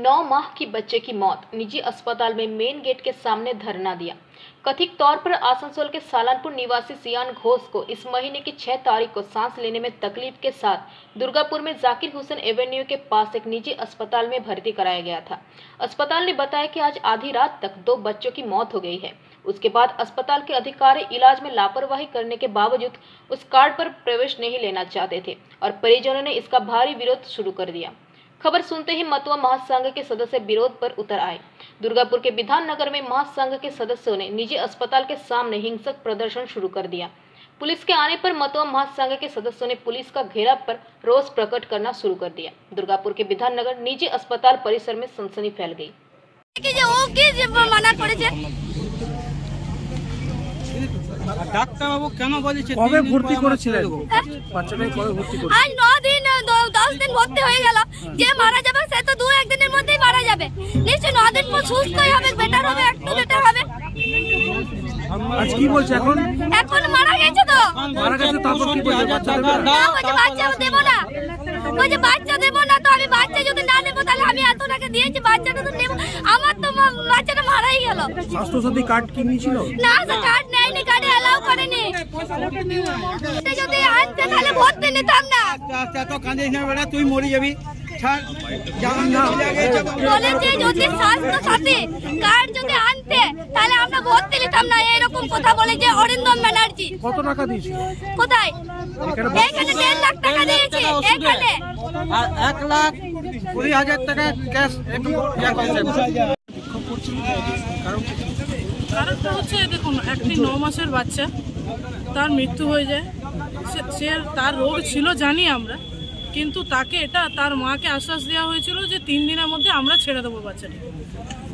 9 माह की बच्चे की मौत। निजी अस्पताल में मेन गेट के सामने धरना दिया। कथित तौर पर आसनसोल के सालानपुर निवासी सियान घोष को इस महीने की 6 तारीख को सांस लेने में तकलीफ के साथ दुर्गापुर में जाकिर हुसैन एवेन्यू के पास एक निजी अस्पताल में भर्ती कराया गया था। अस्पताल ने बताया कि आज आधी रात तक 2 बच्चों की मौत हो गई है। उसके बाद अस्पताल के अधिकारी इलाज में लापरवाही करने के बावजूद उस कार्ड पर प्रवेश नहीं लेना चाहते थे और परिजनों ने इसका भारी विरोध शुरू कर दिया। खबर सुनते ही मतुआ महासंघ के सदस्य विरोध पर उतर आए। दुर्गापुर के विधान नगर में महासंघ के सदस्यों ने निजी अस्पताल के सामने हिंसक प्रदर्शन शुरू कर दिया। पुलिस के आने पर मतुआ महासंघ के सदस्यों ने पुलिस का घेराव पर रोष प्रकट करना शुरू कर दिया। दुर्गापुर के विधान नगर निजी अस्पताल परिसर में सनसनी फैल गई। ডাক্তার বাবু কেন বলেছে কবে ভর্তি করেছিলেন বাচ্চাটাকে? কবে ভর্তি করেছিলেন? আজ 9 দিন 10 দিন ভর্তি হয়ে গেল। যে মারা যাবে সে তো 2-1 দিনের মধ্যেই মারা যাবে। নিশ্চয় 9 দিন পর সুস্থই হবে, বেটার হবে, একটু বেটার হবে। আজ কি বলছে এখন? এখন মারা গেছে তো। মারা গেছে তারপর কি বলছে? বাচ্চা দেব না? বাচ্চা দেব না। বলছে বাচ্চা দেব না। তো আমি বাচ্চা যদি না নেব তাহলে আমি এত টাকা দিয়েছি, বাচ্চাটা তো নেব। আমার তো বাচ্চাটা মারাই গেল। স্বাস্থ্যসাথী কার্ড কি নিয়েছিল? না, কার্ড নেয়নি, কার্ডে এলাও করেনি। এটা যদি আনতে তাহলে ভর্তি নিতাম না। আচ্ছা তো কাঁদিস না বেটা, তুই মরে যাবি। বলেছে যদি স্বাস্থ্যসাথী কার্ড যদি আনতে তাহলে আমরা ভর্তি নিতাম না, এরকম কথা বলেছে অরিন্দম ব্যানার্জি। কত টাকা দিয়েছে? কোথায়? এখানে 1.5 লাখ টাকা দিয়েছে। এখানে 1,20,000 টাকা ক্যাশ কারণটা হচ্ছে দেখুন, একটি 9 মাসের বাচ্চা, তার মৃত্যু হয়ে যায়। সে তার রোগ ছিল জানি আমরা, কিন্তু তাকে এটা তার মাকে আশ্বাস দেওয়া হয়েছিল যে 3 দিনের মধ্যে আমরা ছেড়ে দেবো বাচ্চাটিকে।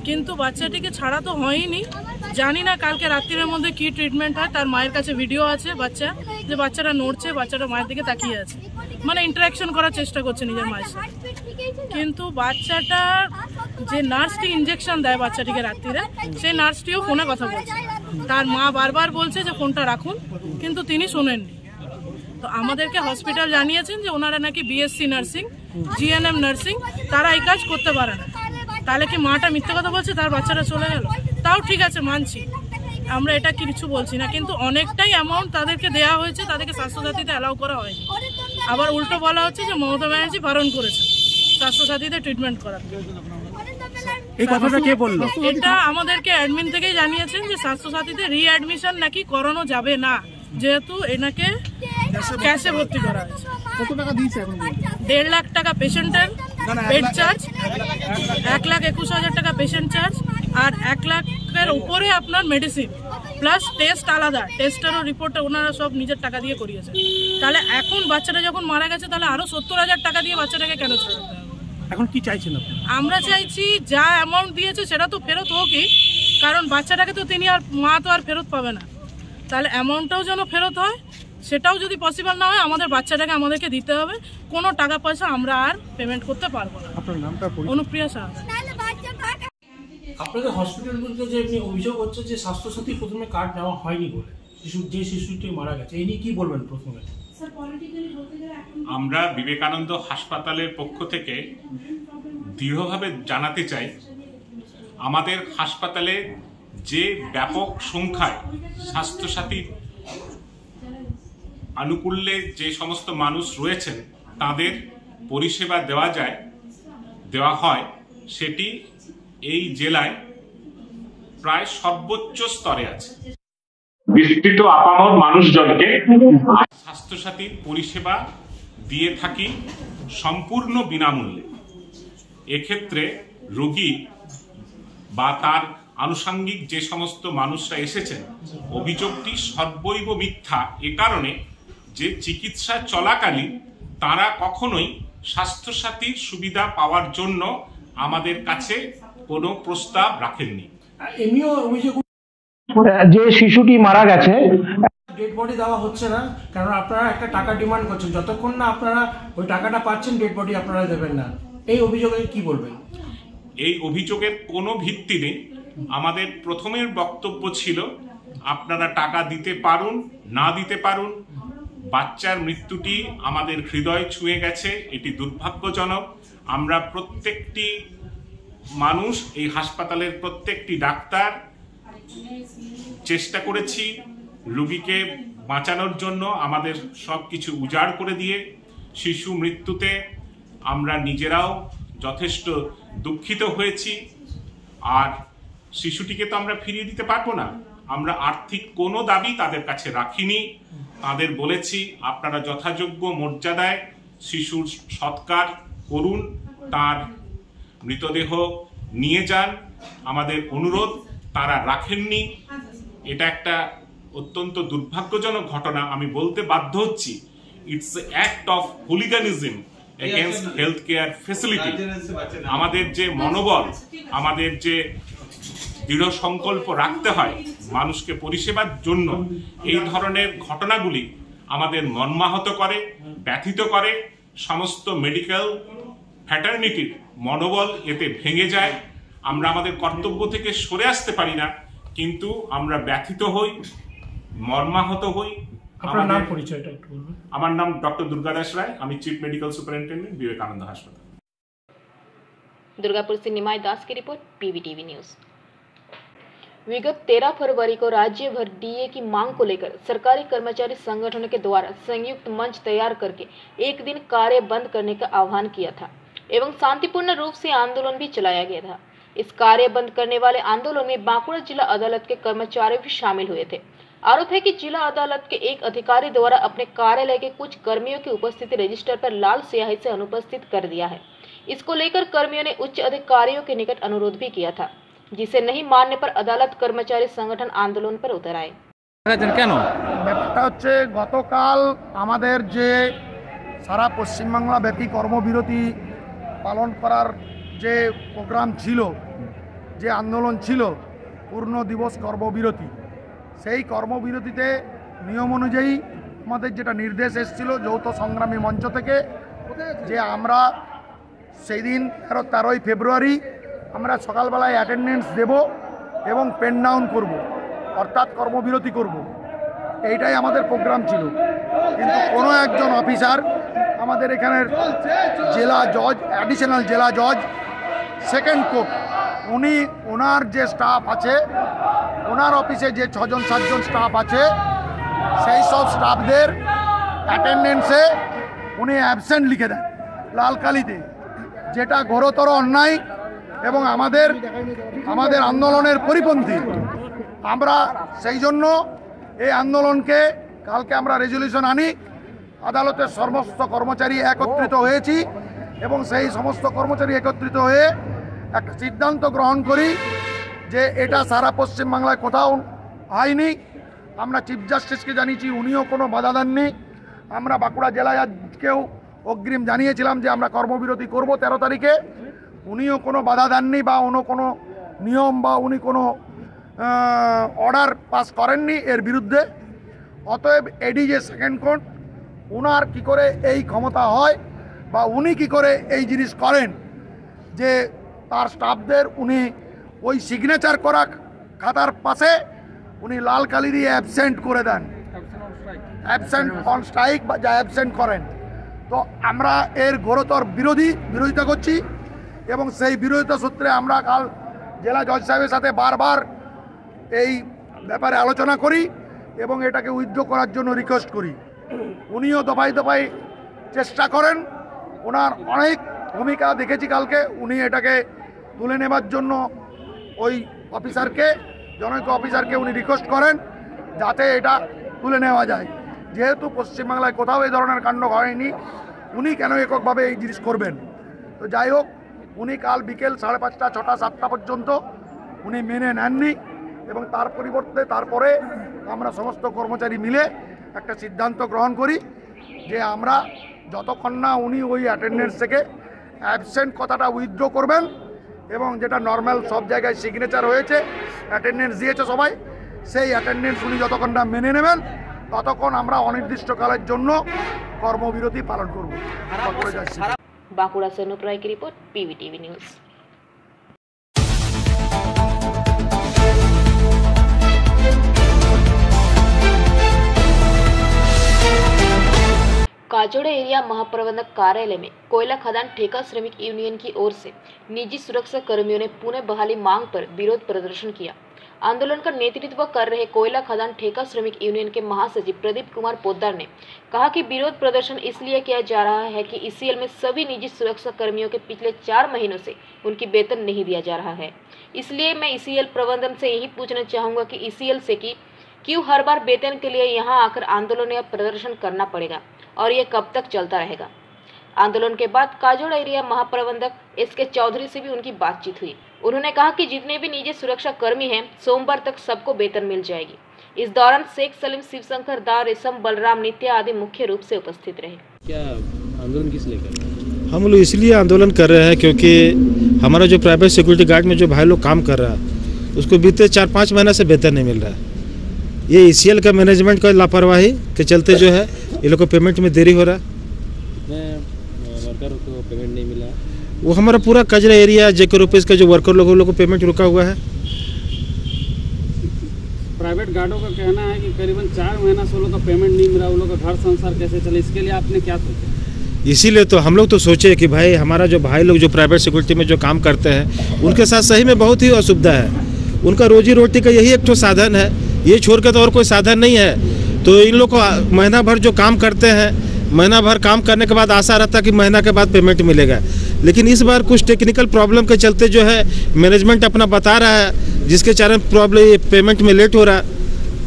কিন্তু বাচ্চাটিকে ছাড়া তো হয়নি। জানি না কালকে রাত্রির মধ্যে কি ট্রিটমেন্ট হয়। তার মায়ের কাছে ভিডিও আছে যে বাচ্চাটা নড়ছে, বাচ্চাটা মায়ের দিকে তাকিয়ে আছে, মানে ইন্টারাকশন করার চেষ্টা করছে নিজের মায়ের সাথে। কিন্তু বাচ্চাটার যে নার্সটি ইঞ্জেকশন দেয় বাচ্চাটিকে রাত্রিরে, সেই নার্সটিও ফোনে কথা বলছে। তার মা বারবার বলছে যে ফোনটা রাখুন, কিন্তু তিনি শোনেননি। তো আমাদেরকে হসপিটাল জানিয়েছেন যে ওনারা নাকি বিএসসি নার্সিং, জিএনএম নার্সিং, তারা এই কাজ করতে পারে না। তাহলে কি মাটা মিথ্যে কথা বলছে, তার বাচ্চাটা চলে গেল? তাও ঠিক আছে, মানছি, আমরা এটা কিছু বলছি না, কিন্তু অনেকটাই অ্যামাউন্ট তাদেরকে দেওয়া হয়েছে, তাদেরকে স্বাস্থ্যসাথীতে অ্যালাউ করা হয়নি। আবার উল্টো বলা হচ্ছে যে মমতা ব্যানার্জি বারণ করেছে স্বাস্থ্যসাথীতে ট্রিটমেন্ট করার। এই কথাটা কে বলল? এটা আমাদেরকে অ্যাডমিন থেকেই জানিয়েছেন যে স্বাস্থ্যসাথীতে রিঅ্যাডমিশন নাকি করানো যাবে না, যেহেতু এনাকে ক্যাশে ভর্তি করা হয়েছে। কত টাকা দিয়েছে এখন? 1.5 লাখ টাকা পেশেন্টের বেড চার্জ, 1,21,000 টাকা পেশেন্ট চার্জ, আর 1 লাখের উপরে আপনার মেডিসিন প্লাস টেস্ট আলাদা। টেস্টেরও রিপোর্টটা ওনারা সব নিজের টাকা দিয়ে করিয়েছে। তাহলে এখন বাচ্চাটা যখন মারা গেছে, তাহলে আরো 70,000 টাকা দিয়ে বাচ্চাটাকে কেন ছাড়তে হবে? এখন কি চাইছেন আপনি? আমরা চাইছি যা অ্যামাউন্ট দিয়েছে সেটা তো ফেরত হোকই, কারণ বাচ্চাটাকে তো তিনি আর মা তো আর ফেরত পাবে না। তাহলে অ্যামাউন্টটাও যেন ফেরত হয়, সেটাও যদি পসিবল না হয় আমাদের বাচ্চাটাকে আমাদেরকে দিতে হবে। কোনো টাকা পয়সা আমরা আর পেমেন্ট করতে পারবো না। আপনার নামটা? অনুপ্রিয়া সাহা। আপনাদের হসপিটালগুলোতে যে অভিযোগ হচ্ছে যে স্বাস্থ্যসাথী প্রথমে কার্ড নেওয়া হয়নি বলে যে শিশুটি মারা গেছে, এই নিয়ে কি বলবেন প্রথমে? আমরা বিবেকানন্দ হাসপাতালের পক্ষ থেকে দৃঢ়ভাবে জানাতে চাই, আমাদের হাসপাতালে যে ব্যাপক সংখ্যায় স্বাস্থ্যসাথী আনুকূল্যে যে সমস্ত মানুষ রয়েছেন তাদের পরিষেবা দেওয়া হয়, সেটি এই জেলায় প্রায় সর্বোচ্চ স্তরে আছে। বিস্তৃত আপামর মানুষজনকে স্বাস্থ্যসাথীর পরিষেবা দিয়ে থাকি সম্পূর্ণ বিনামূল্যে। এক্ষেত্রে রোগী বা তার আনুষঙ্গিক যে সমস্ত মানুষরা এসেছেন, অভিযোগটি সর্বৈব মিথ্যা। এ কারণে যে চিকিৎসা চলাকালীন তারা কখনোই স্বাস্থ্যসাথীর সুবিধা পাওয়ার জন্য আমাদের কাছে কোনো প্রস্তাব রাখেননি। এমনিও অভিযোগ যে শিশুটি মারা গেছে, ডেড বডি দেওয়া হচ্ছে না, কারণ আপনারা একটা টাকা ডিমান্ড করছেন। যতক্ষণ না আপনারা ওই টাকাটা পাচ্ছেন, ডেড বডি আপনারা দেবেন না। এই অভিযোগে কি বলবেন? এই অভিযোগের কোনো ভিত্তি নেই। আমাদের প্রথমের বক্তব্য ছিল আপনারা টাকা দিতে পারুন, না দিতে পারুন, বাচ্চার মৃত্যুটি আমাদের হৃদয় ছুঁয়ে গেছে, এটি দুর্ভাগ্যজনক। আমরা প্রত্যেকটি মানুষ, এই হাসপাতালের প্রত্যেকটি ডাক্তার চেষ্টা করেছি রোগীকে বাঁচানোর জন্য, আমাদের সব কিছু উজাড় করে দিয়ে। শিশু মৃত্যুতে আমরা নিজেরাও যথেষ্ট দুঃখিত হয়েছি। আর শিশুটিকে তো আমরা ফিরিয়ে দিতে পারবো না, আমরা আর্থিক কোনো দাবি তাদের কাছে রাখিনি। তাদের বলেছি আপনারা যথাযোগ্য মর্যাদায় শিশুর সৎকার করুন, তার মৃতদেহ নিয়ে যান। আমাদের অনুরোধ তারা রাখেননি। এটা একটা অত্যন্ত দুর্ভাগ্যজনক ঘটনা। আমি বলতে বাধ্য হচ্ছি, it's act of hooliganism against health care facility. আমাদের যে মনোবল, আমাদের যে দৃঢ় সংকল্প রাখতে হয় মানুষকে পরিষেবার জন্য, এই ধরনের ঘটনাগুলি আমাদের মর্মাহত করে, ব্যথিত করে। সমস্ত মেডিকেল ফ্র্যাটার্নিটির মনোবল এতে ভেঙে যায়। আমরা আমাদের কর্তব্য থেকে সরে আসতে পারি না, কিন্তু আমরা ব্যথিত হই, মর্মাহত হই। আপনার নাম পরিচয়টা একটু বলবেন? আমার নাম ডক্টর দুর্গাদাস রায়, আমি chief medical superintendent Vivekananda hospital. Durgapur से निमाई दास की रिपोर्ट, पीवीटीवी न्यूज। विगत 13 फरवरी को राज्य भर डीए की मांग को लेकर सरकारी कर्मचारी संगठनों के द्वारा संयुक्त मंच तैयार करके एक दिन कार्य बंद करने का आह्वान किया था एवं शांतिपूर्ण रूप से आंदोलन भी चलाया गया था। इस कार्य बंद करने वाले आंदोलन में बांकुड़ा जिला अदालत के कर्मचारी भी शामिल हुए थे। आरोप है कि जिला अदालत के एक अधिकारी द्वारा अपने कार्यालय के कुछ कर्मियों की उपस्थिति रजिस्टर पर लाल स्याही से अनुपस्थित कर दिया है। इसको लेकर कर्मियों ने उच्च अधिकारियों के निकट अनुरोध भी किया था, जिसे नहीं मानने पर अदालत कर्मचारी संगठन आंदोलन पर उतर आए। ব্যাপারটা হচ্ছে গতকাল আমাদের যে সারা পশ্চিমবাংলা ব্যাপী কর্মবিরতি পালন করার যে প্রোগ্রাম ছিল, যে আন্দোলন ছিল, পূর্ণ দিবস কর্মবিরতি, সেই কর্মবিরতিতে নিয়ম অনুযায়ী আমাদের যেটা নির্দেশ এসেছিল যৌথ সংগ্রামী মঞ্চ থেকে, যে আমরা সেই দিন 13ই ফেব্রুয়ারি আমরা সকালবেলায় অ্যাটেন্ডেন্স দেব এবং পেন ডাউন করব, অর্থাৎ কর্মবিরতি করব। এইটাই আমাদের প্রোগ্রাম ছিল। কিন্তু কোনো একজন অফিসার, আমাদের এখানের জেলা জজ, অ্যাডিশনাল জেলা জজ সেকেন্ড কোর্ট, উনি ওনার যে স্টাফ আছে, ওনার অফিসে যে 6-7জন স্টাফ আছে, সেই সব স্টাফদের অ্যাটেন্ডেন্সে উনি অ্যাবসেন্ট লিখে দেন লাল কালিতে, যেটা ঘোরতর অন্যায় এবং আমাদের আন্দোলনের পরিপন্থী। আমরা সেই জন্য এই আন্দোলনকে কালকে আমরা রেজলিউশন আনি, আদালতের সমস্ত কর্মচারী একত্রিত হয়েছি এবং সেই সমস্ত কর্মচারী একত্রিত হয়ে একটা সিদ্ধান্ত গ্রহণ করি যে এটা সারা পশ্চিমবাংলায় কোথাও হয়নি। আমরা চিফ জাস্টিসকে জানিয়েছি, উনিও কোনো বাধা দেননি। আমরা বাঁকুড়া জেলা জজকেও অগ্রিম জানিয়েছিলাম যে আমরা কর্মবিরতি করব 13 তারিখে, উনিও কোনো বাধা দেননি বা কোনো নিয়ম বা উনি কোনো অর্ডার পাস করেননি এর বিরুদ্ধে। অতএব এডি যে সেকেন্ড কোর্ট, উনার কি করে এই ক্ষমতা হয় বা উনি কি করে এই জিনিস করেন যে তার স্টাফদের উনি ওই সিগনেচার করা খাতার পাশে উনি লাল কালি দিয়ে অ্যাবসেন্ট করে দেন, অ্যাবসেন্ট অন স্ট্রাইক বা যা অ্যাবসেন্ট করেন। তো আমরা এর ঘোরতর বিরোধিতা করছি এবং সেই বিরোধিতা সূত্রে আমরা কাল জেলা জজ সাহেবের সাথে বারবার এই ব্যাপারে আলোচনা করি এবং এটাকে উইথড্র করার জন্য রিকোয়েস্ট করি। উনিও দফায় দফায় চেষ্টা করেন, ওনার অনেক ভূমিকা দেখেছি কালকে। উনি এটাকে তুলে নেবার জন্য ওই অফিসারকে, জনৈক অফিসারকে উনি রিকোয়েস্ট করেন যাতে এটা তুলে নেওয়া যায়। যেহেতু পশ্চিমবাংলায় কোথাও এই ধরনের কাণ্ড হয়নি, উনি কেন এককভাবে এই জিনিস করবেন? তো যাই হোক, উনি কাল বিকেল 5:30, 6টা, 7টা পর্যন্ত উনি মেনে নেননি এবং তার পরিবর্তে তারপরে আমরা সমস্ত কর্মচারী মিলে একটা সিদ্ধান্ত গ্রহণ করি যে আমরা যতক্ষণ না উনি ওই অ্যাটেন্ডেন্স থেকে অ্যাবসেন্ট কথাটা উইথড্র করবেন এবং যেটা নর্মাল সব জায়গায় সিগনেচার হয়েছে, অ্যাটেন্ডেন্স দিয়েছে সবাই, সেই অ্যাটেন্ডেন্স উনি যতক্ষণ না মেনে নেবেন ততক্ষণ আমরা অনির্দিষ্টকালের জন্য কর্মবিরতি পালন করব। बांकुड़ा से अनुप राय की रिपोर्ट, पीवीटीवी न्यूज। काजोड़ा एरिया महाप्रबंधक कार्यालय में कोयला खदान ठेका श्रमिक यूनियन की ओर से निजी सुरक्षा कर्मियों ने पुनः बहाली मांग पर विरोध प्रदर्शन किया। आंदोलन का नेतृत्व कर रहे कोयला खदान ठेका श्रमिक यूनियन के महासचिव प्रदीप कुमार पोद्दार ने कहा कि विरोध प्रदर्शन इसलिए किया जा रहा है कि ईसीएल में सभी निजी सुरक्षा कर्मियों के पिछले 4 महीनों से उनकी वेतन नहीं दिया जा रहा है। इसलिए मैं ईसीएल प्रबंधन से यही पूछना चाहूँगा कि ईसीएल से क्यों हर बार वेतन के लिए यहाँ आकर आंदोलन या प्रदर्शन करना पड़ेगा और ये कब तक चलता रहेगा। आंदोलन के बाद काजोड़ा एरिया महाप्रबंधक एसके चौधरी से भी उनकी बातचीत हुई। उन्होंने कहा कि जितने भी निजी सुरक्षा कर्मी हैं सोमवार तक सबको वेतन मिल जाएगी। इस दौरान शेख सलीम, शिवशंकर दा, रेशम, बलराम, नित्या आदि मुख्य रूप से उपस्थित रहे। क्या आंदोलन किस लिए कर रहे हैं? हम लोग इसलिए आंदोलन कर रहे हैं क्योंकि हमारा जो प्राइवेट सिक्योरिटी गार्ड में जो भाई लोग काम कर रहा है उसको बीते 4-5 महीना से वेतन नहीं मिल रहा है। ये ईसीएल का मैनेजमेंट का लापरवाही के चलते जो है ये लोग को पेमेंट में देरी हो रहा है। वर्कर को पेमेंट नहीं मिला, वो हमारा पूरा कजरा एरिया जेके रुपीज़ का जो वर्कर लोगों को पेमेंट रुका हुआ है। प्राइवेट गार्डों का कहना है कि करीबन 4 महीना से उन लोग का पेमेंट नहीं मिला, उन लोग का घर संसार कैसे चले, इसके लिए आपने क्या सोचा? इसीलिए तो हम लोग तो सोचे कि भाई हमारा जो भाई लोग जो प्राइवेट सिक्योरिटी में जो काम करते हैं उनके साथ सही में बहुत ही असुविधा है। उनका रोजी रोटी का यही एक तो साधन है, ये छोड़ के तो और कोई साधन नहीं है। तो इन लोग को महीना भर जो काम करते हैं, महीना भर काम करने के बाद आशा रहता है कि महीना के बाद पेमेंट मिलेगा, लेकिन इस बार कुछ टेक्निकल प्रॉब्लम के चलते जो है मैनेजमेंट अपना बता रहा है जिसके कारण प्रॉब्लम पेमेंट में लेट हो रहा है।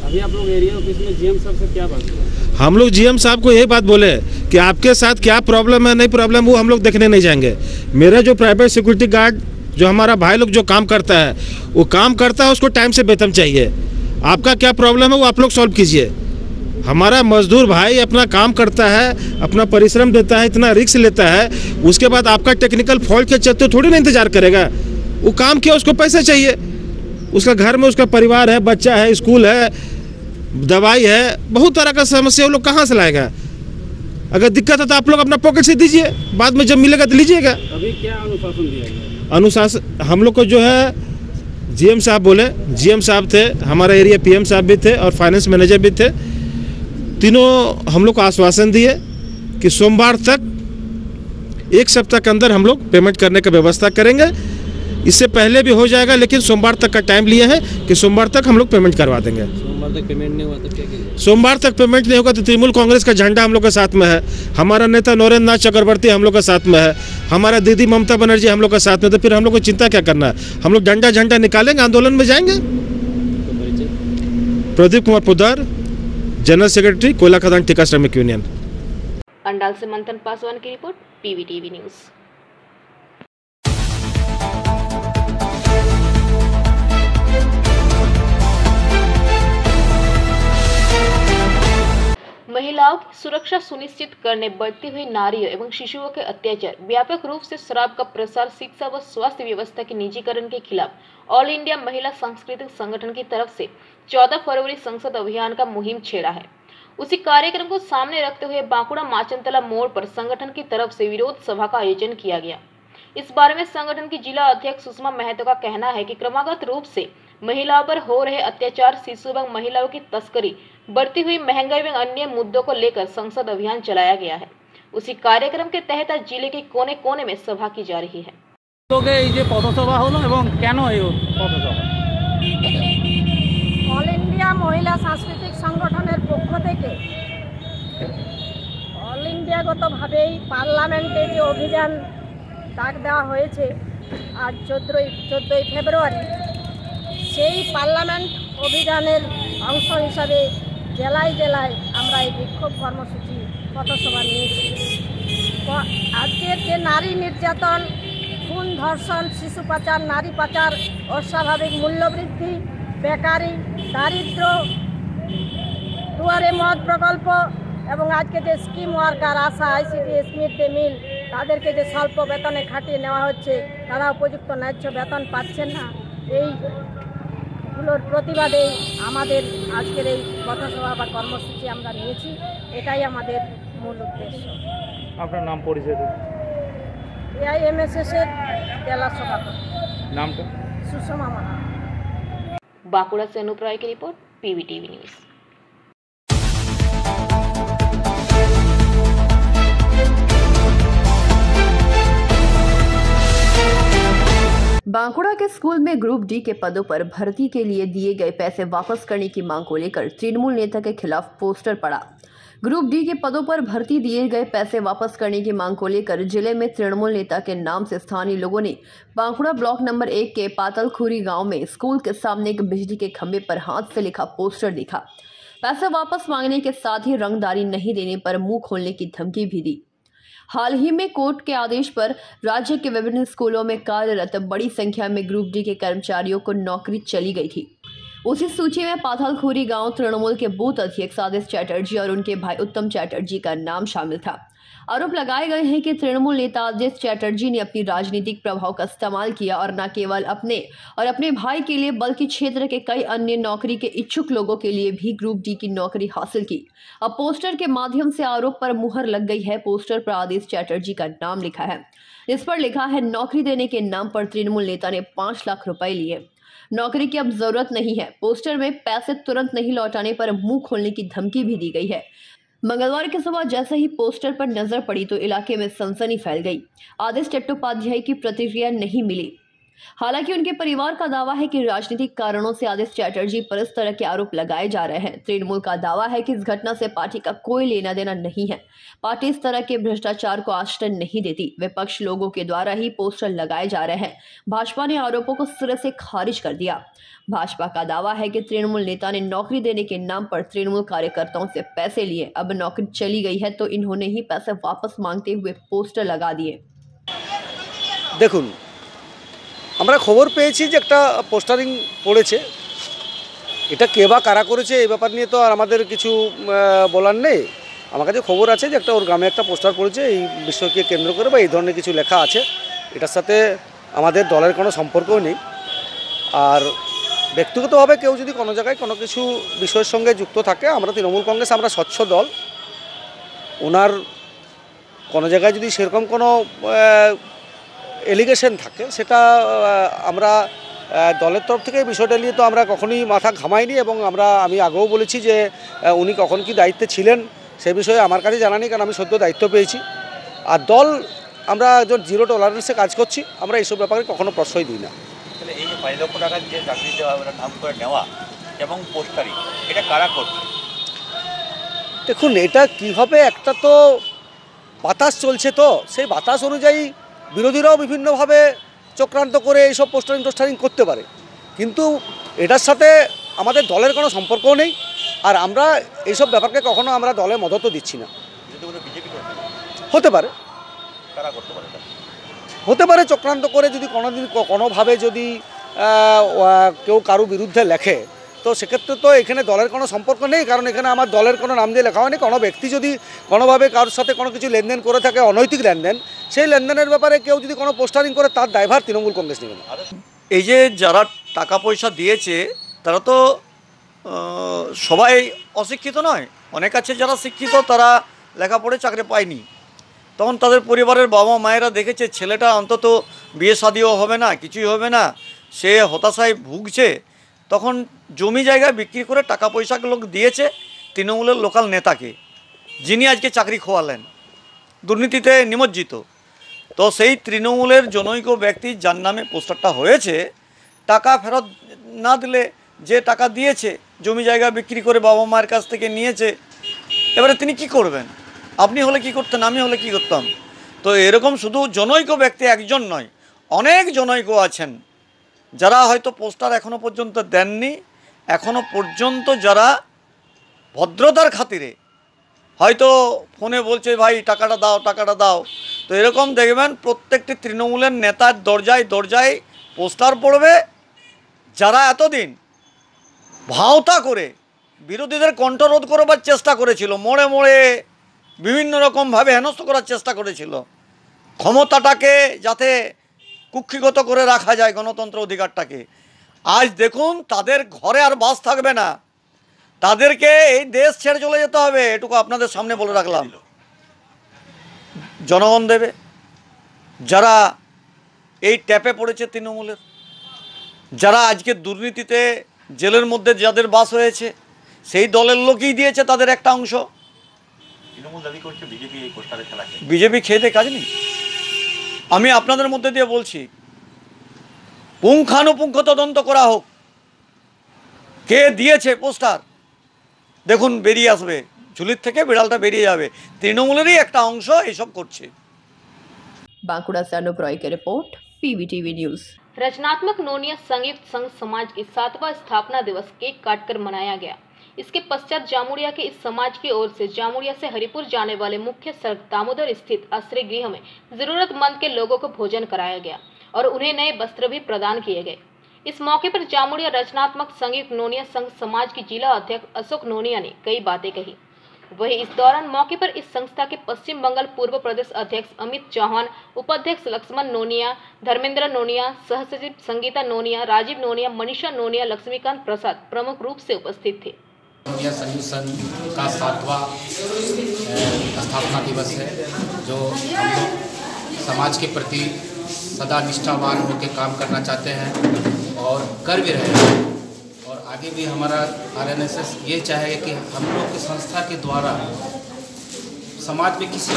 अभी आप लोग एरिया ऑफिस में जीएम साहब से क्या बात करें? हम लोग जीएम साहब को यही बात बोले कि आपके साथ क्या प्रॉब्लम है, नहीं प्रॉब्लम, वो हम लोग देखने नहीं जाएंगे। मेरा जो प्राइवेट सिक्योरिटी गार्ड जो हमारा भाई लोग जो काम करता है वो काम करता है, उसको टाइम से वेतन चाहिए। आपका क्या प्रॉब्लम है वो आप लोग सॉल्व कीजिए। हमारा मजदूर भाई अपना काम करता है, अपना परिश्रम देता है, इतना रिस्क लेता है, उसके बाद आपका टेक्निकल फॉल्ट के चलते थोड़ी ना इंतजार करेगा। वो काम किया, उसको पैसा चाहिए, उसका घर में उसका परिवार है, बच्चा है, स्कूल है, दवाई है, बहुत तरह का समस्या वो लोग कहाँ से लाएगा। अगर दिक्कत है तो आप लोग अपना पॉकेट से दीजिए, बाद में जब मिलेगा तो लीजिएगा। अभी क्या अनुशासन दिया गया? अनुशासन हम लोग को जो है जीएम साहब बोले, जीएम साहब थे, हमारा एरिया पीएम साहब भी थे और फाइनेंस मैनेजर भी थे। तीनों हम लोग को आश्वासन दिए कि सोमवार तक 1 सप्ताह के अंदर हम लोग पेमेंट करने का व्यवस्था करेंगे। इससे पहले भी हो जाएगा, लेकिन सोमवार तक का टाइम लिए हैं कि सोमवार तक हम लोग पेमेंट करवा देंगे। सोमवार तक पेमेंट नहीं हुआ तो क्या कीजिए? सोमवार तक पेमेंट नहीं होगा तो तृणमूल कांग्रेस का झंडा हम लोग के साथ में है, हमारा नेता नरेंद्र नाथ चक्रवर्ती हम लोग के साथ में है, हमारा दीदी ममता बनर्जी हम लोग के साथ में। तो फिर हम लोग को चिंता क्या करना है? हम लोग डंडा झंडा निकालेंगे, आंदोलन में जाएंगे। प्रदीप कुमार पोद्दार, जनरल सेक्रेटरी कोयला खदान ठेका श्रमिक यूनियन। अंडाल से मंथन पासवान की रिपोर्ट, पीवीटीवी न्यूज। महिलाओं की सुरक्षा सुनिश्चित करने बढ़ती हुई नारियों एवं शिशुओं के अत्याचार, व्यापक रूप से शराब का प्रसार, शिक्षा व स्वास्थ्य व्यवस्था के निजीकरण के खिलाफ ऑल इंडिया महिला सांस्कृतिक संगठन की तरफ से 14 फरवरी संसद अभियान का मुहिम छेड़ा है। उसी कार्यक्रम को सामने रखते हुए बांकुड़ा माचनतला मोड़ पर संगठन की तरफ से विरोध सभा का आयोजन किया गया। इस बारे में संगठन की जिला अध्यक्ष सुषमा महतो का कहना है कि क्रमागत रूप से महिलाओं पर हो रहे अत्याचार, शिशु एवं महिलाओं की तस्करी, बढ़ती हुई महंगाई एवं अन्य मुद्दों को लेकर संसद अभियान चलाया गया है। उसी कार्यक्रम के तहत आज जिले के कोने कोने में सभा की जा रही है। पथसभा हलो एवं केन पथसभा অল ইন্ডিয়া মহিলা সাংস্কৃতিক সংগঠনের পক্ষ থেকে অল ইন্ডিয়াগতভাবেই পার্লামেন্টে যে অভিযান ডাক দেওয়া হয়েছে আজ 14ই ফেব্রুয়ারি, সেই পার্লামেন্ট অভিযানের অংশ হিসাবে জেলায় জেলায় আমরা এই বিক্ষোভ কর্মসূচি পথসভা নিয়েছি। আজকের যে নারী নির্যাতন, খুন, ধর্ষণ, শিশু পাচার, নারী পাচার, অস্বাভাবিক মূল্যবৃদ্ধি, বেকারি, দারিদ্র, দুয়ারে মদ প্রকল্প এবং আজকে যে স্কিম ওয়ার্কার, আশা, আইসিডিএস, মিড ডে মিল, তাদেরকে যে স্বল্প বেতনে খাটিয়ে নেওয়া হচ্ছে, তারা উপযুক্ত ন্যায্য বেতন পাচ্ছেন না, এইগুলোর প্রতিবাদে আমাদের আজকের এই পথসভা বা কর্মসূচি আমরা নিয়েছি। এটাই আমাদের মূল উদ্দেশ্য। আপনার নাম, পরিচয়? এআইএমএসএস এর জেলা সভাপতি। নামটা? সুষমা মাহাতো। बांकुड़ा से अनूप राय की रिपोर्ट, पीवीटीवी न्यूज। बांकुड़ा के स्कूल में ग्रुप डी के पदों पर भर्ती के लिए दिए गए पैसे वापस करने की मांग को लेकर तृणमूल नेता के खिलाफ पोस्टर पड़ा। ग्रुप डी के पदों पर भर्ती दिए गए पैसे वापस करने की मांग को लेकर जिले में तृणमूल नेता के नाम से स्थानीय लोगों ने बांकुड़ा ब्लॉक नंबर 1 के पातलखुरी गांव में स्कूल के सामने एक बिजली के खंभे पर हाथ से लिखा पोस्टर दिखा। पैसे वापस मांगने के साथ ही रंगदारी नहीं देने पर मुंह खोलने की धमकी भी दी। हाल ही में कोर्ट के आदेश पर राज्य के विभिन्न स्कूलों में कार्यरत बड़ी संख्या में ग्रुप डी के कर्मचारियों को नौकरी चली गई थी। उसी सूची में पाथलखुरी गांव तृणमूल के बूथ अध्यक्ष आदित्य चैटर्जी और उनके भाई उत्तम चैटर्जी का नाम शामिल था। आरोप लगाए गए हैं कि तृणमूल नेता आदित्य चैटर्जी ने अपनी राजनीतिक प्रभाव का इस्तेमाल किया और न केवल अपने और अपने भाई के लिए बल्कि क्षेत्र के कई अन्य नौकरी के इच्छुक लोगों के लिए भी ग्रुप डी की नौकरी हासिल की। अब पोस्टर के माध्यम से आरोप पर मुहर लग गई है। पोस्टर पर आदित्य चैटर्जी का नाम लिखा है। इस पर लिखा है, नौकरी देने के नाम पर तृणमूल नेता ने 5 लाख रुपए लिए, नौकरी की अब जरूरत नहीं है। पोस्टर में पैसे तुरंत नहीं लौटाने पर मुंह खोलने की धमकी भी दी गई है। मंगलवार की सुबह जैसे ही पोस्टर पर नजर पड़ी तो इलाके में सनसनी फैल गई। आदित्य चट्टोपाध्याय की प्रतिक्रिया नहीं मिली। हालांकि उनके परिवार का दावा है कि राजनीतिक कारणों से आदित्य चैटर्जी पर इस तरह के आरोप लगाए जा रहे हैं। तृणमूल का दावा है कि इस घटना से पार्टी का कोई लेना देना नहीं है। पार्टी इस तरह के भ्रष्टाचार को आश्रय नहीं देती। विपक्ष लोगों के द्वारा ही पोस्टर लगाए जा रहे हैं। भाजपा ने आरोपों को सिरे से खारिज कर दिया। भाजपा का दावा है कि तृणमूल नेता ने नौकरी देने के नाम पर तृणमूल कार्यकर्ताओं से पैसे लिए। अब नौकरी चली गई है तो इन्होंने ही पैसे वापस मांगते हुए पोस्टर लगा दिए। देखुन, আমরা খবর পেয়েছি যে একটা পোস্টারিং পড়েছে। এটা কে বা কারা করেছে এই ব্যাপার নিয়ে তো আর আমাদের কিছু বলার নেই। আমার কাছে খবর আছে যে একটা ওর গ্রামে একটা পোস্টার পড়েছে এই বিষয়কে কেন্দ্র করে বা এই ধরনের কিছু লেখা আছে। এটার সাথে আমাদের দলের কোনো সম্পর্কও নেই। আর ব্যক্তিগতভাবে কেউ যদি কোনো জায়গায় কোনো কিছু বিষয়ের সঙ্গে যুক্ত থাকে, আমরা তৃণমূল কংগ্রেস আমরা স্বচ্ছ দল। ওনার কোনো জায়গায় যদি সেরকম কোনো এলিগেশন থাকে সেটা আমরা দলের তরফ থেকে বিষয়টা নিয়ে তো আমরা কখনোই মাথা ঘামাইনি এবং আমি আগেও বলেছি যে উনি কখন কি দায়িত্বে ছিলেন সে বিষয়ে আমার কাছে জানা নেই, কারণ আমি সদ্য দায়িত্ব পেয়েছি। আর দল আমরা একজন জিরো টলারেন্সে কাজ করছি, আমরা এইসব ব্যাপারে কখনো প্রশ্রয় দিই না। তাহলে এই যে 5 লক্ষ টাকার যে চাকরি দেওয়া নাম করে নেওয়া এবং পোস্টারিং, এটা কারা করছে? দেখুন, এটা কীভাবে একটা তো বাতাস চলছে, তো সেই বাতাস অনুযায়ী বিরোধীরাও বিভিন্নভাবে চক্রান্ত করে এইসব পোস্টারিং করতে পারে, কিন্তু এটার সাথে আমাদের দলের কোনো সম্পর্কও নেই। আর আমরা এইসব ব্যাপারকে কখনো আমরা দলে মদতও দিচ্ছি না। হতে পারে, হতে পারে চক্রান্ত করে যদি কোনোভাবে যদি কেউ কারো বিরুদ্ধে লেখে, তো সেক্ষেত্রে তো এখানে দলের কোনো সম্পর্ক নেই, কারণ এখানে আমার দলের কোনো নাম দিয়ে লেখা হয়নি। কোনো ব্যক্তি যদি কোনোভাবে কারোর সাথে কোনো কিছু লেনদেন করে থাকে, অনৈতিক লেনদেন, সেই লেনদেনের ব্যাপারে কেউ যদি কোনো পোস্টারিং করে তার দায়ভার তৃণমূল কংগ্রেস নেবে না। এই যে যারা টাকা পয়সা দিয়েছে তারা তো সবাই অশিক্ষিত নয়, অনেক আছে যারা শিক্ষিত, তারা লেখাপড়ে চাকরি পায়নি। তখন তাদের পরিবারের বাবা মায়েরা দেখেছে ছেলেটা অন্তত বিয়ে শাদিও হবে না, কিছুই হবে না, সে হতাশায় ভুগছে, তখন জমি জায়গা বিক্রি করে টাকা পয়সা লোক দিয়েছে তৃণমূলের লোকাল নেতাকে, যিনি আজকে চাকরি খোয়ালেন, দুর্নীতিতে নিমজ্জিত। তো সেই তৃণমূলের জনৈক ব্যক্তি যার নামে পোস্টারটা হয়েছে, টাকা ফেরত না দিলে যে টাকা দিয়েছে জমি জায়গা বিক্রি করে বাবা মায়ের কাছ থেকে নিয়েছে, এবারে তিনি কি করবেন? আপনি হলে কি করতেন, আমি হলে কি করতাম? তো এরকম শুধু জনৈক ব্যক্তি একজন নয়, অনেক জনৈক আছেন যারা হয়তো পোস্টার এখনও পর্যন্ত দেননি, এখনও পর্যন্ত যারা ভদ্রতার খাতিরে হয়তো ফোনে বলছে ভাই টাকাটা দাও, টাকাটা দাও। তো এরকম দেখবেন প্রত্যেকটি তৃণমূলের নেতার দরজায় দরজায় পোস্টার পড়বে, যারা এতদিন ভাওতা করে বিরোধীদের কণ্ঠরোধ করবার চেষ্টা করেছিল, মোড়ে মোড়ে বিভিন্ন রকমভাবে হেনস্থ করার চেষ্টা করেছিল, ক্ষমতাটাকে যাতে কুক্ষিগত করে রাখা যায় গণতন্ত্র অধিকারটাকে। আজ দেখুন তাদের ঘরে আর বাস থাকবে না, তাদেরকে এই দেশ ছেড়ে চলে যেতে হবে, এটুকু আপনাদের সামনে বলে রাখলাম। জনগণ দেবে, যারা এই ট্যাপে পড়েছে তৃণমূলের, যারা আজকে দুর্নীতিতে জেলের মধ্যে যাদের বাস হয়েছে, সেই দলের লোকই দিয়েছে তাদের একটা অংশ। তৃণমূল দাবি করছে বিজেপি এই পোস্টারে খেলাকে, বিজেপি খেয়ে কাজ নেই। আমি আপনাদের মধ্যে দিয়ে বলছি, পুঙ্খানুপুঙ্খ তদন্ত করা হোক, কে দিয়েছে পোস্টার দেখুন, বেরিয়ে আসবে, ঝুলির থেকে বিড়ালটা বেরিয়ে যাবে। তৃণমূলেরই একটা অংশ এইসব করছে। बांकुड़ा से अनुप रॉय की रिपोर्ट, पीवीटीवी न्यूज। रचनात्मक नोनिया संयुक्त संघ समाज की 7वां स्थापना दिवस केक काटकर मनाया गया। इसके पश्चात जामुड़िया के इस समाज की ओर से जामुड़िया से हरिपुर जाने वाले मुख्य सड़क दामोदर स्थित आश्रय गृह में जरूरतमंद के लोगों को भोजन कराया गया और उन्हें नए वस्त्र भी प्रदान किए गए। इस मौके पर जामुड़िया रचनात्मक संयुक्त नोनिया संघ समाज की जिला अध्यक्ष अशोक नोनिया ने कई बातें कही। वही इस दौरान मौके पर इस संस्था के पश्चिम बंगाल पूर्व प्रदेश अध्यक्ष अमित चौहान, उपाध्यक्ष लक्ष्मण नोनिया, धर्मेंद्र नोनिया, सहसचिव संगीता नोनिया, राजीव नोनिया, मनीषा नोनिया, लक्ष्मीकांत प्रसाद प्रमुख रूप से उपस्थित थे। नोनिया संयुक्त संघ का 7वां स्थापना दिवस है, जो हम लोग समाज के प्रति सदा निष्ठावान होकर काम करना चाहते हैं और कर भी रहे हैं। और आगे भी हमारा RNSS ये चाहेगा कि हम लोग की संस्था के द्वारा समाज में किसी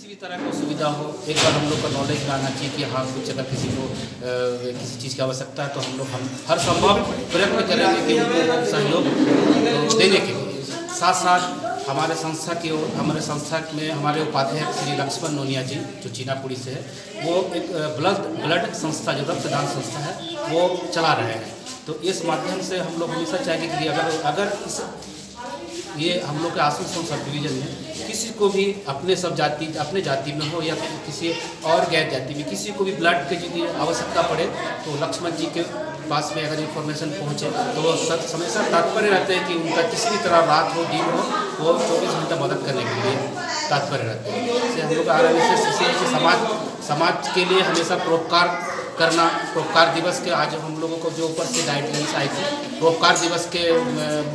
भी तरह की सुविधा हो, एक बार हम लोग का नॉलेज लाना चाहिए कि हाँ कुछ अगर किसी को किसी चीज़ की आवश्यकता है तो हम लोग हर संभव प्रयत्न करेंगे कि उनको सहयोग देने के लिए। साथ साथ हमारे संस्था की ओर, हमारे संस्था में हमारे उपाध्यक्ष श्री लक्ष्मण नोनिया जी जो चीनापुरी से है, वो एक ब्लड संस्था जो रक्तदान संस्था है वो चला रहे हैं। तो इस माध्यम से हम लोग हमेशा चाहेंगे कि अगर ये हम लोग के आसनसोल सब डिवीजन में किसी को भी अपने जाति में हो या किसी और गैर जाति में किसी को भी ब्लड की यदि आवश्यकता पड़े तो लक्ष्मण जी के पास में अगर इन्फॉर्मेशन पहुँचे तो वो हमेशा तात्पर्य रहते हैं कि उनका किसी भी तरह रात हो दिन हो वो 24 घंटा मदद करने के लिए तात्पर्य रहते हैं। इससे हम लोग RNSS समाज के लिए हमेशा परोपकार दिवस के आज हम लोगों को जो ऊपर से गाइडलाइंस आई थी परोपकार दिवस के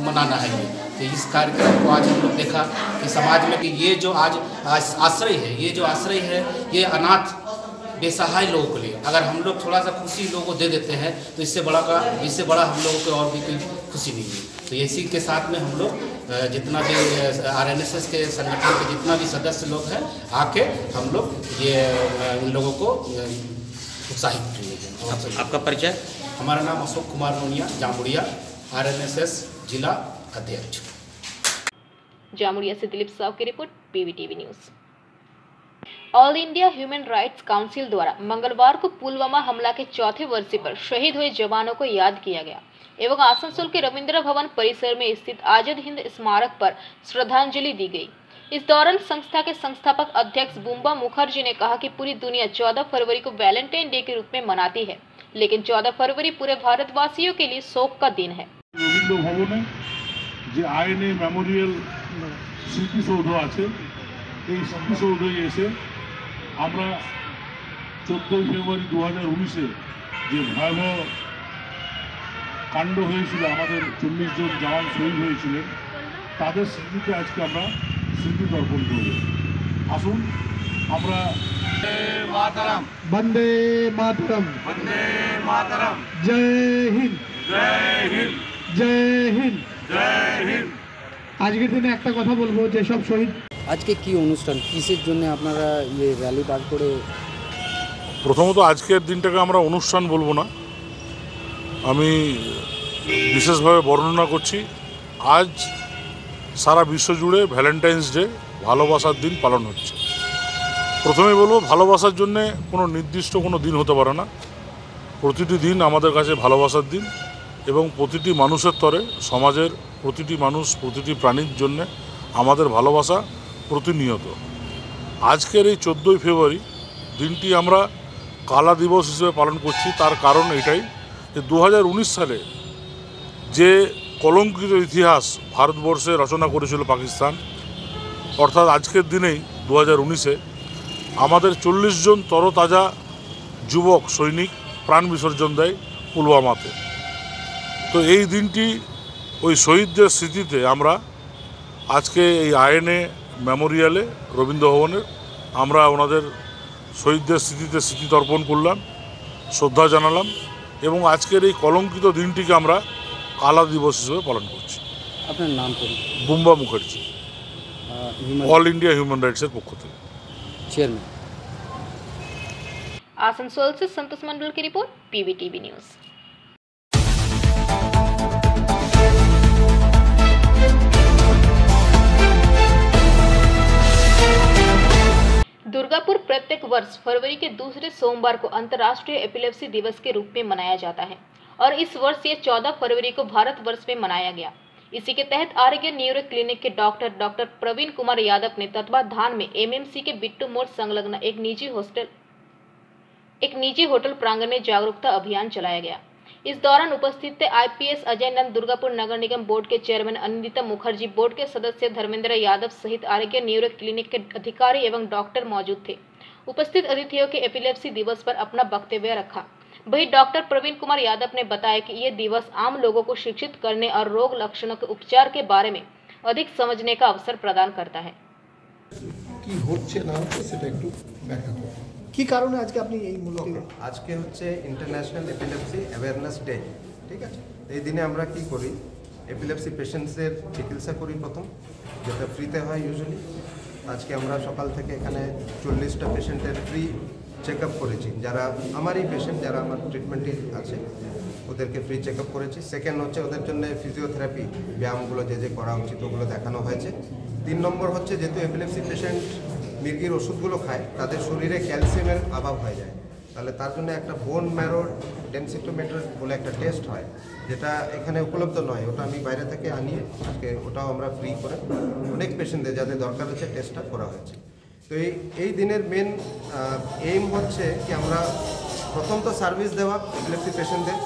मनाना है ये। तो इस कार्यक्रम को आज हम लोग देखा कि समाज में कि ये जो आज आश्रय है ये अनाथ बेसहाय लोगों के लिए अगर हम लोग थोड़ा सा खुशी लोगों को दे देते हैं तो इससे बड़ा हम लोगों को और भी कोई खुशी नहीं है। तो इसी के साथ में हम लोग जितना भी RNSS के संगठन के जितना भी सदस्य लोग हैं आके हम लोग ये इन लोगों को उत्साहित करेंगे। आपका परिचय? हमारा नाम अशोक कुमार नोनिया, जामुड़िया RNSS जिला अध्यक्ष। जामुड़िया से दिलीप साव की report, PVTV news. All India human rights council द्वारा मंगलवार को पुलवामा हमला के 4थे वर्षी पर शहीद हुए जवानों को याद किया गया एवं आसनसोल के रविंद्र भवन परिसर में स्थित आजाद हिंद स्मारक पर श्रद्धांजलि दी गई। इस दौरान संस्था के संस्थापक अध्यक्ष बुम्बा मुखर्जी ने कहा कि पूरी दुनिया 14 फरवरी को वैलेंटाइन डे के रूप में मनाती है, लेकिन 14 फरवरी पूरे भारतवासियों के लिए शोक का दिन है। रविंद्र भवने যে আইএনএ মেমোরিয়াল স্মৃতিসৌধ আছে এই স্মৃতিসৌধে এসে আমরা 14 ফেব্রুয়ারি 2019-এ যে ভয়াবহ কাণ্ড হয়েছিল আমাদের 40 জন জওয়ান শহীদ হয়েছিলেন তাদের স্মৃতিতে আজকে আমরা স্মৃতি তর্পণ করব। আসুন আমরা বন্দে মাতরম জয় হিন্দ জয় হিন্দ। আজকের দিনে একটা কথা বলবো যে সব শহীদ আজকে কি অনুষ্ঠান কিসের জন্য আপনারা এই র্যালি বার করে? প্রথমত আজকের দিনটাকে আমরা অনুষ্ঠান বলবো না, আমি বিশেষভাবে বর্ণনা করছি। আজ সারা বিশ্ব জুড়ে ভ্যালেন্টাইন্স ডে ভালোবাসার দিন পালন হচ্ছে। প্রথমে বলবো ভালোবাসার জন্য কোনো নির্দিষ্ট কোনো দিন হতে পারে না, প্রতিটি দিন আমাদের কাছে ভালোবাসার দিন এবং প্রতিটি মানুষের তরে সমাজের প্রতিটি মানুষ প্রতিটি প্রাণীর জন্য আমাদের ভালোবাসা প্রতিনিয়ত। আজকের এই 14ই ফেব্রুয়ারি দিনটি আমরা কালা দিবস হিসেবে পালন করছি, তার কারণ এটাই যে 2019 সালে যে কলঙ্কিত ইতিহাস ভারতবর্ষে রচনা করেছিল পাকিস্তান, অর্থাৎ আজকের দিনেই 2019-এ আমাদের 40 জন তরতাজা যুবক সৈনিক প্রাণ বিসর্জন দেয় পুলওয়ামাতে। তো এই দিনটি ওই শহীদদের স্মৃতিতে আমরা আজকে এই আইএনএ মেমোরিয়ালে রবীন্দ্র ভবনের আমরা ওনাদের শহীদদের স্মৃতিতে স্মৃতি তর্পণ করলাম, শ্রদ্ধা জানালাম এবং আজকের এই কলঙ্কিত দিনটিকে আমরা কালা দিবস হিসেবে পালন করছি। আপনার নাম কি? Bumba Mukherjee, all India human rights पक्ष चेयरमैन। आसनसोल से संतोष मंडल की रिपोर्ट, PVTV न्यूज। दुर्गापुर प्रत्येक वर्ष फरवरी के दूसरे सोमवार को अंतर्राष्ट्रीय एपिलेप्सी दिवस के रूप में मनाया जाता है और इस वर्ष ये 14 फरवरी को भारतवर्ष में मनाया गया। इसी के तहत आरोग्य न्यूरो क्लिनिक के डॉक्टर प्रवीण कुमार यादव ने तत्वाधान में एमएमसी के बिट्टू मोड़ संलग्न एक निजी होटल प्रांगण में जागरूकता अभियान चलाया गया। इस दौरान उपस्थित थे आईपीएस अजय नंद, दुर्गापुर नगर निगम बोर्ड के चेयरमैन अनिंदिता मुखर्जी, बोर्ड के सदस्य धर्मेंद्र यादव सहित आरोग्य न्यूरो क्लिनिक के अधिकारी एवं डॉक्टर मौजूद थे। उपस्थित अतिथियों के एपिलेप्सी दिवस पर अपना वक्तव्य रखा। वहीं डॉक्टर प्रवीण कुमार यादव ने बताया कि ये दिवस आम लोगों को शिक्षित करने और रोग लक्षणों के उपचार के बारे में अधिक समझने का अवसर प्रदान करता है। কি হচ্ছে না হচ্ছে সেটা একটু ব্যাখ্যা করুন। কি কারণে আজকে আপনি এই মূলত আজকে হচ্ছে ইন্টারন্যাশনাল এপিলেপসি অ্যাওয়ারনেস ডে, ঠিক আছে। এই দিনে আমরা কি করি, এপিলেপসি পেশেন্টসের চিকিৎসা করি প্রথম, যেটা ফ্রিতে হয় ইউজুয়ালি। আজকে আমরা সকাল থেকে এখানে 40টা পেশেন্টের ফ্রি চেক আপ করেছি, যারা আমারই পেশেন্ট, যারা আমার ট্রিটমেন্টে আছে ওদেরকে ফ্রি চেক আপ করেছি। সেকেন্ড হচ্ছে ওদের জন্য ফিজিওথেরাপি ব্যায়ামগুলো যে করা উচিত ওগুলো দেখানো হয়েছে। 3 নম্বর হচ্ছে যেহেতু এপিলেপসি পেশেন্ট মির্গির ওষুধগুলো খায়, তাদের শরীরে ক্যালসিয়ামের অভাব হয়ে যায়, তাহলে তার জন্য একটা বোন ম্যারো ডেনসিটোমিটার বলে একটা টেস্ট হয়, যেটা এখানে উপলব্ধ নয়, ওটা আমি বাইরে থেকে আনিয়ে আজকে ওটাও আমরা ফ্রি করে অনেক পেশেন্টদের যাদের দরকার হচ্ছে টেস্টটা করা হয়েছে। তো এই দিনের মেন এইম হচ্ছে কি আমরা প্রথম তো সার্ভিস দেওয়া এপিলেপসি পেশেন্টদের,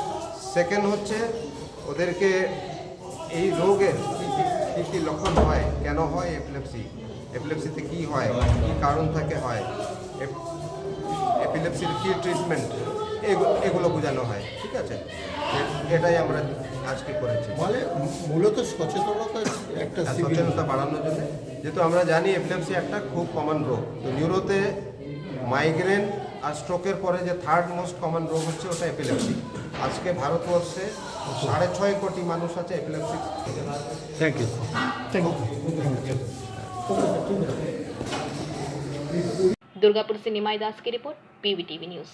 সেকেন্ড হচ্ছে ওদেরকে এই রোগের কী কী লক্ষণ হয়, কেন হয় এপিলেপসিতে কী হয়, কী কারণ থাকে হয়, এপিলেপসির কী ট্রিটমেন্ট, এগুলো বোঝানো হয়, ঠিক আছে। এটাই আমরা আজকে করেছি, মানে মূলত সচেতনতা বাড়ানোর জন্য। যেহেতু আমরা জানি এপিলেপসি একটা খুব কমন রোগ, তো নিউরোতে মাইগ্রেন আর স্ট্রোকের পরে যে থার্ড মোস্ট কমন রোগ হচ্ছে ওটা এপিলেপসি। আজকে ভারতবর্ষে 6.5 কোটি মানুষ আছে এপিলেপসি। Thank you. दुर्गापुर से निमाई दास की रिपोर्ट, PVTV न्यूज।